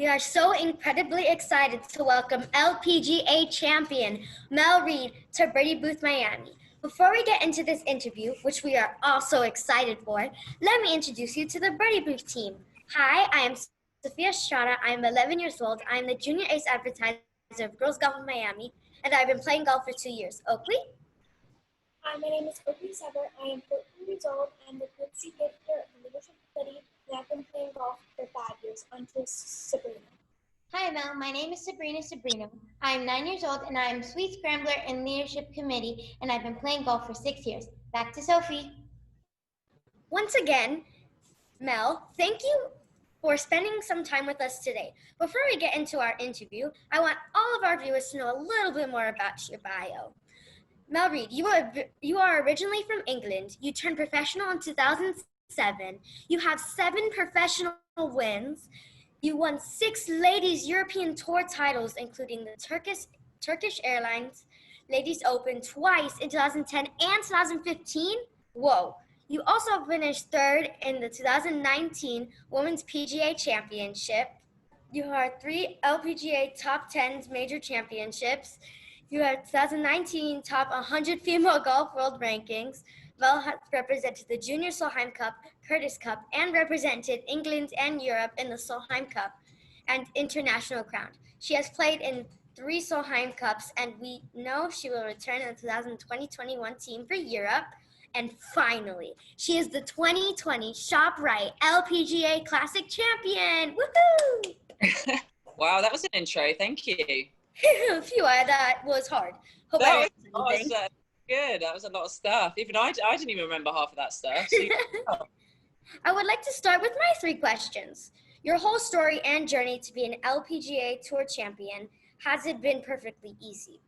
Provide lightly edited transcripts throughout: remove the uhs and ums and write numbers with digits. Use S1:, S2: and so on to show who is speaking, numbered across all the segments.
S1: We are so incredibly excited to welcome LPGA champion Mel Reid to Birdie Booth, Miami. Before we get into this interview, which we are all so excited for, let me introduce you to the Birdie Booth team. Hi, I am Sophie Estrada. I am 11 years old. I am the junior ace advertiser of Girls Golf in Miami, and I've been playing golf for 2 years. Oakley?
S2: Hi, my name is Oakley Sever. I am 14 years old. I'm the Quincy Victor of the Leadership Study, and I've been playing golf for 5 years until Sabrina.
S3: Hi, Mel. My name is Sabrina Sobrino. I'm 9 years old, and I am Sweet Scrambler in Leadership Committee, and I've been playing golf for 6 years. Back to Sophie.
S1: Once again, Mel, thank you for spending some time with us today. Before we get into our interview, I want all of our viewers to know a little bit more about your bio. Mel Reid, you are originally from England. You turned professional in 2007. You have 7 professional wins. You won 6 Ladies European Tour titles, including the Turkish Airlines Ladies Open twice in 2010 and 2015. Whoa. You also finished 3rd in the 2019 Women's PGA Championship. You have 3 LPGA Top 10 major championships. You have 2019 Top 100 Female Golf World Rankings. Mel has represented the Junior Solheim Cup, Curtis Cup, and represented England and Europe in the Solheim Cup and International Crown. She has played in 3 Solheim Cups, and we know she will return in the 2020-21 team for Europe. And finally, she is the 2020 ShopRite LPGA Classic Champion. Woohoo!
S4: Wow, that was an intro. Thank you.
S1: Phew, that was hard. Hope
S4: that was good. That was a lot of stuff. Even I didn't even remember half of that stuff. So
S1: I would like to start with my 3 questions. Your whole story and journey to be an LPGA Tour champion, has it been perfectly easy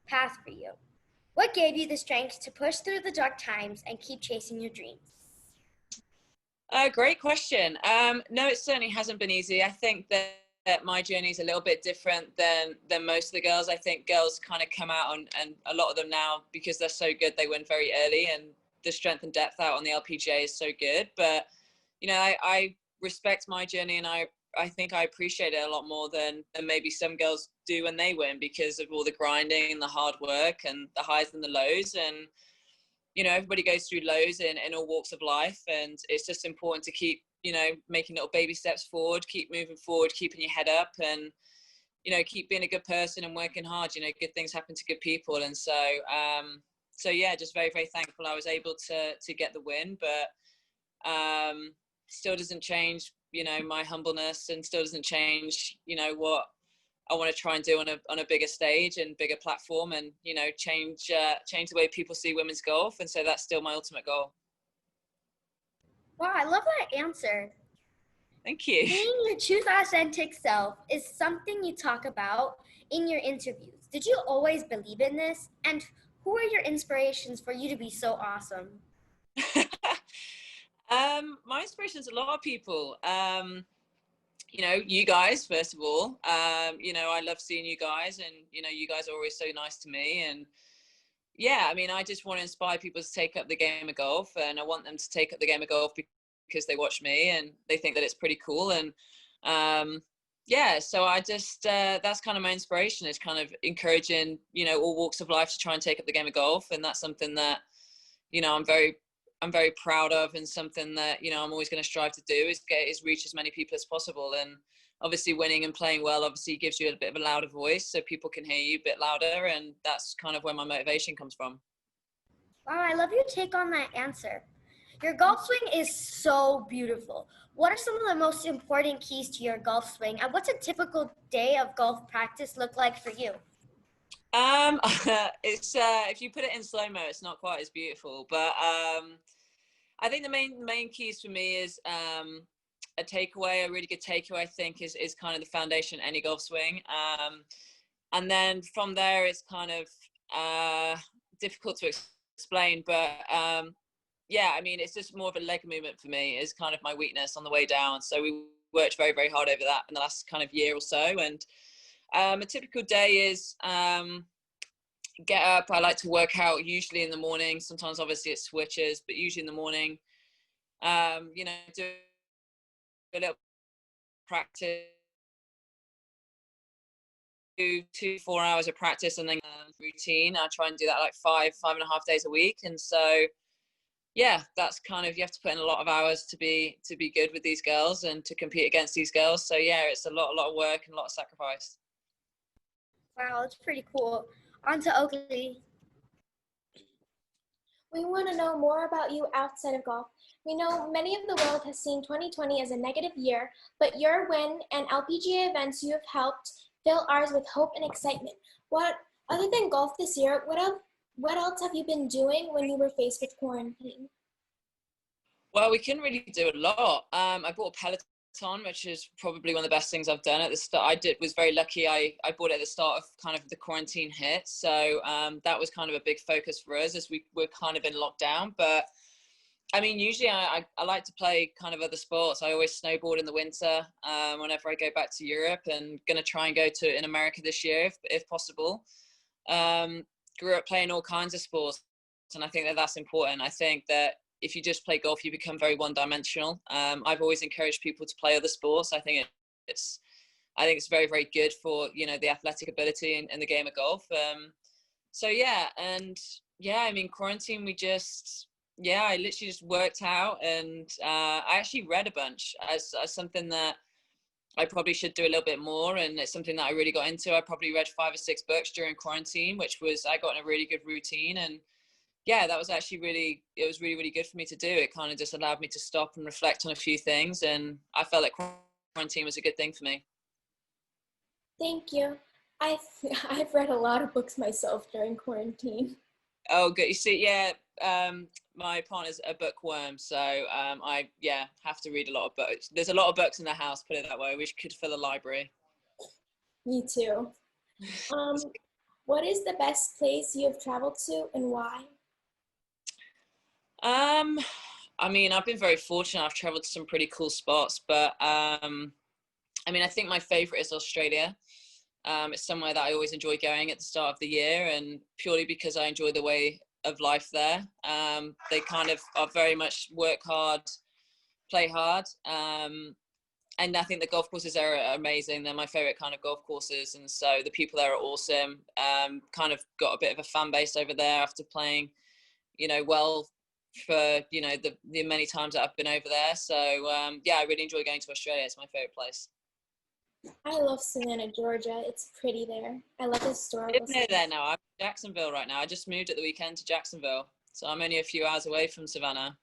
S1: path for you? What gave you the strength to push through the dark times and keep chasing your dreams?
S4: Great question. No, it certainly hasn't been easy. I think that my journey is a little bit different than most of the girls. I think girls kind of come out and a lot of them now, because they're so good, they win very early, and the strength and depth out on the LPGA is so good. But, you know, I respect my journey, and I think I appreciate it a lot more than maybe some girls do when they win, because of all the grinding and the hard work and the highs and the lows. And, you know, everybody goes through lows in all walks of life, and it's just important to keep, you know, making little baby steps forward, keep moving forward, keeping your head up, and, you know, keep being a good person and working hard. You know, good things happen to good people. And so yeah, just very, very thankful I was able to get the win, but still doesn't change, you know, my humbleness, and still doesn't change, you know, what I want to try and do on a bigger stage and bigger platform, and, you know, change the way people see women's golf. And so that's still my ultimate goal.
S1: Wow, I love that answer.
S4: Thank you.
S1: Being your true authentic self is something you talk about in your interviews. Did you always believe in this? And who are your inspirations for you to be so awesome?
S4: My inspiration is a lot of people. You know, you guys, first of all. You know, I love seeing you guys, and, you know, you guys are always so nice to me. And yeah, I mean, I just want to inspire people to take up the game of golf, and I want them to take up the game of golf because they watch me and they think that it's pretty cool. And yeah, so I just that's kind of my inspiration, is kind of encouraging, you know, all walks of life to try and take up the game of golf. And that's something that, you know, I'm very proud of, and something that, you know, I'm always going to strive to do, is reach as many people as possible. And obviously winning and playing well obviously gives you a bit of a louder voice, so people can hear you a bit louder, and that's kind of where my motivation comes from.
S1: Wow, I love your take on that answer. Your golf swing is so beautiful. What are some of the most important keys to your golf swing, and what's a typical day of golf practice look like for you?
S4: It's if you put it in slow-mo, it's not quite as beautiful, but I think the main keys for me is a takeaway. A really good takeaway, I think, is kind of the foundation of any golf swing. And then from there, it's kind of difficult to explain, but yeah, I mean, it's just more of a leg movement for me, is kind of my weakness on the way down. So we worked very, very hard over that in the last kind of year or so. And a typical day is get up. I like to work out usually in the morning. Sometimes obviously it switches, but usually in the morning, you know, do a little practice 4 hours of practice and then routine. I try and do that like 5.5 days a week. And so, yeah, that's kind of, you have to put in a lot of hours to be good with these girls and to compete against these girls. So yeah, it's a lot of work and a lot of sacrifice.
S1: Wow, it's pretty cool. On to Oakley.
S2: We want to know more about you outside of golf. We know many of the world has seen 2020 as a negative year, but your win and Lpga events you have helped fill ours with hope and excitement. Other than golf this year, what else have you been doing when you were faced with quarantine?
S4: Well, we couldn't really do a lot. I bought a Peloton, which is probably one of the best things I've done at the start. Was very lucky. I bought it at the start of kind of the quarantine hit. So that was kind of a big focus for us as we were kind of in lockdown. But I mean, usually I like to play kind of other sports. I always snowboard in the winter whenever I go back to Europe, and going to try and go to in America this year if possible. Grew up playing all kinds of sports, and I think that's important. I think that if you just play golf, you become very one-dimensional. I've always encouraged people to play other sports. I think it's very, very good for, you know, the athletic ability in the game of golf. So yeah, and yeah, I mean, quarantine, I literally just worked out, and I actually read a bunch as something that I probably should do a little bit more, and it's something that I really got into. I probably read 5 or 6 books during quarantine, I got in a really good routine, and yeah, that was actually it was really, really good for me to do. It kind of just allowed me to stop and reflect on a few things, and I felt like quarantine was a good thing for me.
S2: Thank you. I've read a lot of books myself during quarantine.
S4: Oh, good. You see, yeah, my partner's a bookworm, so I have to read a lot of books. There's a lot of books in the house, put it that way. We could fill a library.
S2: Me too. What is the best place you have traveled to and why?
S4: I mean, I've been very fortunate. I've traveled to some pretty cool spots, but I mean, I think my favorite is Australia. It's somewhere that I always enjoy going at the start of the year, and purely because I enjoy the way of life there. They kind of are very much work hard, play hard. And I think the golf courses there are amazing. They're my favorite kind of golf courses. And so the people there are awesome. Kind of got a bit of a fan base over there after playing, you know, well for, you know, the many times that I've been over there. So yeah, I really enjoy going to Australia. It's my favorite place.
S2: I love Savannah, Georgia. It's pretty there. I love the
S4: I
S2: historical
S4: live near there now. I'm in Jacksonville right now. I just moved at the weekend to Jacksonville. So I'm only a few hours away from Savannah.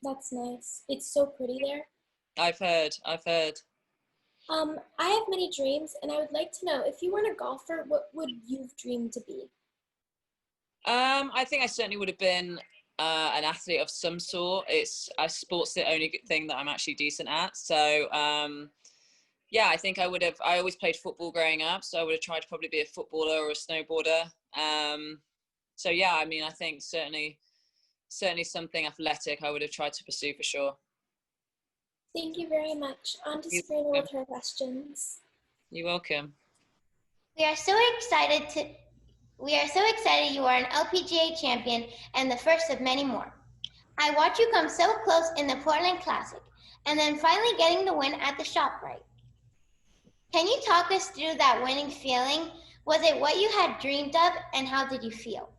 S2: That's nice. It's so pretty there.
S4: I've heard.
S2: I have many dreams, and I would like to know, if you weren't a golfer, what would you've dreamed to be?
S4: I think I certainly would have been an athlete of some sort. Sport's the only thing that I'm actually decent at. So yeah, I think I always played football growing up, so I would have tried to probably be a footballer or a snowboarder. So yeah, I mean, I think certainly something athletic I would have tried to pursue for sure.
S2: Thank you very much. On to Sabrina with her questions.
S4: You're welcome.
S3: We are so excited you are an LPGA champion and the first of many more. I watched you come so close in the Portland Classic and then finally getting the win at the ShopRite. Can you talk us through that winning feeling? Was it what you had dreamed of, and how did you feel?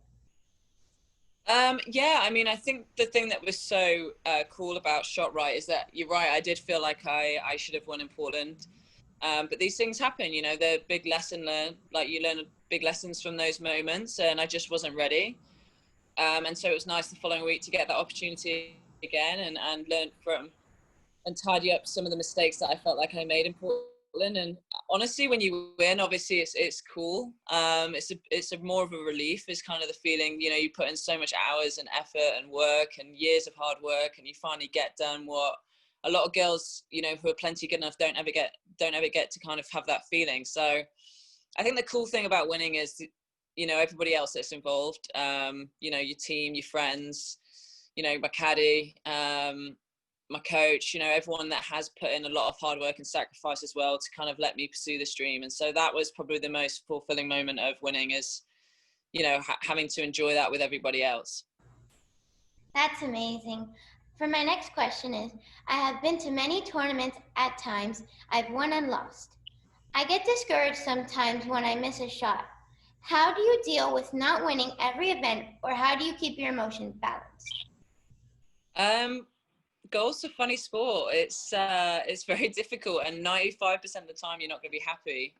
S4: Yeah, I mean, I think the thing that was so cool about ShopRite is that you're right. I did feel like I should have won in Portland. But these things happen, you know, they're big lesson learned, like you learn big lessons from those moments, and I just wasn't ready. And so it was nice the following week to get that opportunity again and learn from and tidy up some of the mistakes that I felt like I made in Portland. And honestly, when you win, obviously it's cool. It's a more of a relief, is kind of the feeling, you know, you put in so much hours and effort and work and years of hard work, and you finally get done what a lot of girls, you know, who are plenty good enough don't ever get to kind of have that feeling. So I think the cool thing about winning is, you know, everybody else that's involved, you know, your team, your friends, you know, my caddy, my coach, you know, everyone that has put in a lot of hard work and sacrifice as well to kind of let me pursue this dream. And so that was probably the most fulfilling moment of winning, is, you know, having to enjoy that with everybody else.
S3: That's amazing. For my next question is, I have been to many tournaments at times. I've won and lost. I get discouraged sometimes when I miss a shot. How do you deal with not winning every event, or how do you keep your emotions balanced?
S4: Golf's a funny sport. It's very difficult, and 95% of the time you're not going to be happy.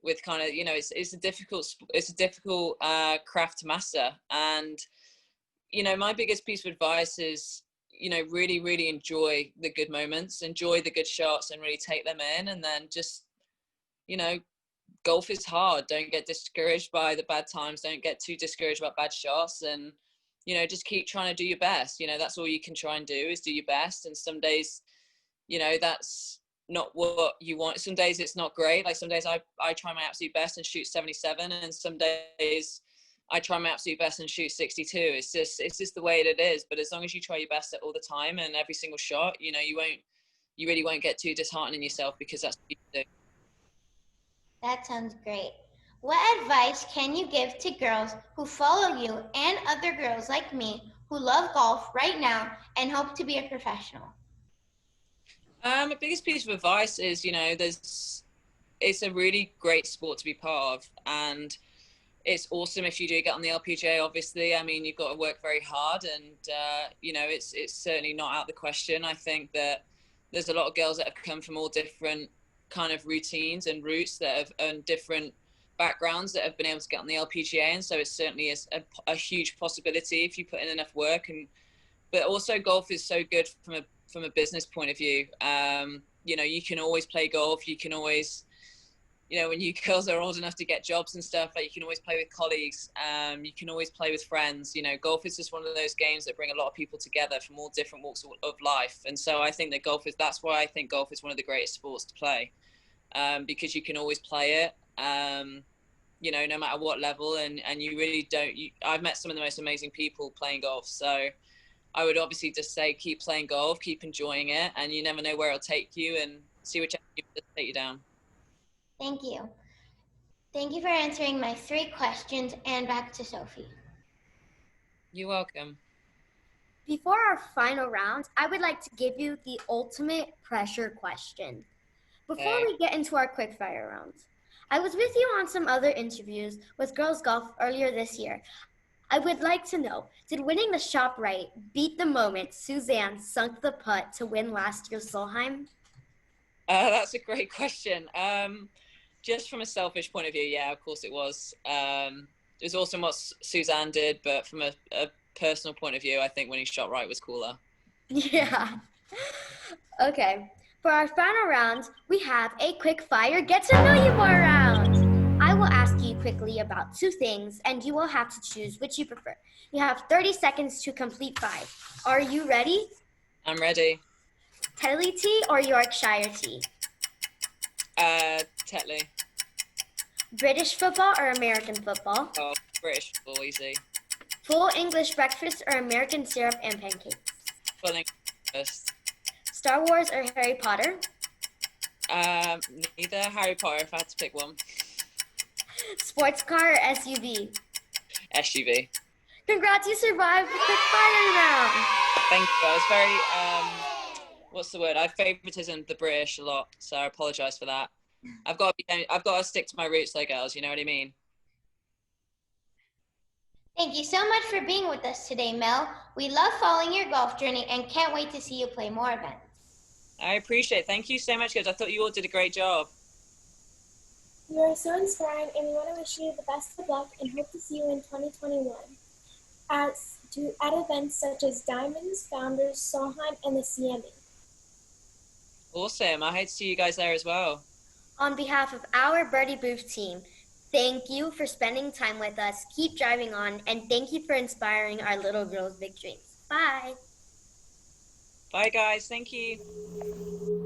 S4: With kind of, it's a difficult craft to master. And my biggest piece of advice is, really, really enjoy the good moments, enjoy the good shots, and really take them in. And then just, golf is hard. Don't get discouraged by the bad times. Don't get too discouraged about bad shots, and just keep trying to do your best. That's all you can try and do, is do your best. And some days, that's not what you want. Some days it's not great. Like some days I try my absolute best and shoot 77, and some days I try my absolute best and shoot 62. It's just the way it is. But as long as you try your best at all the time and every single shot, you really won't get too disheartened in yourself, because that's what you do.
S3: That sounds great. What advice can you give to girls who follow you and other girls like me who love golf right now and hope to be a professional?
S4: My biggest piece of advice is, it's a really great sport to be part of, and it's awesome if you do get on the LPGA. Obviously, I mean, you've got to work very hard, and it's certainly not out of the question. I think that there's a lot of girls that have come from all different kind of routines and routes that have earned different backgrounds that have been able to get on the LPGA, and so it certainly is a huge possibility if you put in enough work. But also golf is so good from a business point of view. You can always play golf. You can always, when you girls are old enough to get jobs and stuff, like, you can always play with colleagues. You can always play with friends. Golf is just one of those games that bring a lot of people together from all different walks of life. And so I think that that's why I think golf is one of the greatest sports to play, because you can always play it, no matter what level. And you really don't, I've met some of the most amazing people playing golf. So I would obviously just say, keep playing golf, keep enjoying it, and you never know where it'll take you, and see which will take you down.
S3: Thank you. Thank you for answering my 3 questions, and back to Sophie.
S4: You're welcome.
S1: Before our final round, I would like to give you the ultimate pressure question. Before we get into our quick fire rounds, I was with you on some other interviews with girls golf earlier this year. I would like to know, did winning the shop right beat the moment Suzanne sunk the putt to win last year's Solheim?
S4: That's a great question. Just from a selfish point of view, yeah, of course it was. It was awesome what Suzanne did, but from a personal point of view, I think winning shot right was cooler.
S1: Yeah. Okay. For our final round, we have a quick fire get to know you more round. I will ask you quickly about 2 things, and you will have to choose which you prefer. You have 30 seconds to complete 5. Are you ready?
S4: I'm ready.
S1: Tetley tea or Yorkshire tea?
S4: Tetley.
S1: British football or American football?
S4: Oh, British football, easy.
S1: Full English breakfast or American syrup and pancakes?
S4: Full English breakfast.
S1: Star Wars or Harry Potter?
S4: Neither. Harry Potter, if I had to pick one.
S1: Sports car or SUV?
S4: SUV.
S1: Congrats, you survived the quick fire round.
S4: Thank you. I was very, what's the word? I favoritism the British a lot, so I apologise for that. I've got to stick to my roots, though, girls. You know what I mean?
S3: Thank you so much for being with us today, Mel. We love following your golf journey and can't wait to see you play more events.
S4: I appreciate it. Thank you so much, guys. I thought you all did a great job.
S2: You are so inspiring, and we want to wish you the best of luck and hope to see you in 2021 at events such as Diamonds, Founders, Solheim, and the CME.
S4: Awesome. I hope to see you guys there as well.
S1: On behalf of our Birdie Booth team, thank you for spending time with us. Keep driving on, and thank you for inspiring our little girls' big dreams. Bye.
S4: Bye, guys. Thank you.